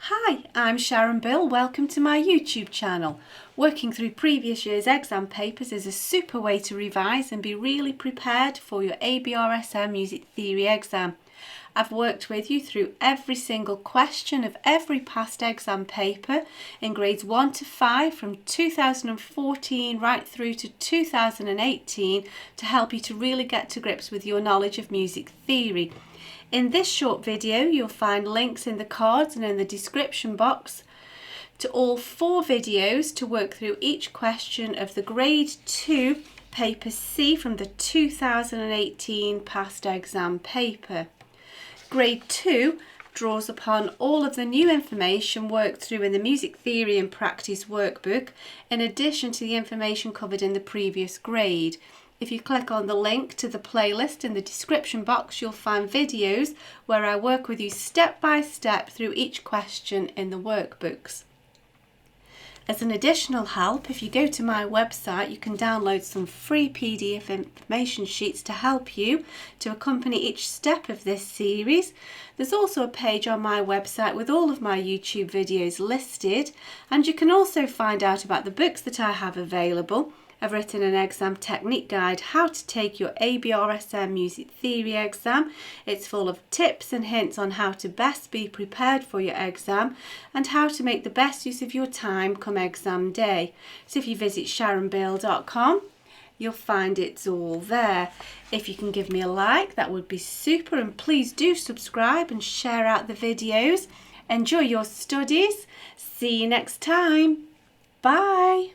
Hi, I'm Sharon Bill. Welcome to my YouTube channel. Working through previous year's exam papers is a super way to revise and be really prepared for your ABRSM Music Theory exam. I've worked with you through every single question of every past exam paper in grades 1 to 5 from 2014 right through to 2018 to help you to really get to grips with your knowledge of music theory. In this short video, you'll find links in the cards and in the description box to all 4 videos to work through each question of the Grade 2 Paper C from the 2018 past exam paper. Grade 2 draws upon all of the new information worked through in the Music Theory and Practice workbook, in addition to the information covered in the previous grade. If you click on the link to the playlist in the description box, you'll find videos where I work with you step by step through each question in the workbooks. As an additional help, if you go to my website, you can download some free PDF information sheets to help you to accompany each step of this series. There's also a page on my website with all of my YouTube videos listed, and you can also find out about the books that I have available. I've written an exam technique guide, how to take your ABRSM Music Theory exam. It's full of tips and hints on how to best be prepared for your exam and how to make the best use of your time come exam day. So if you visit sharonbill.com, you'll find it's all there. If you can give me a like, that would be super, and please do subscribe and share out the videos. Enjoy your studies. See you next time. Bye.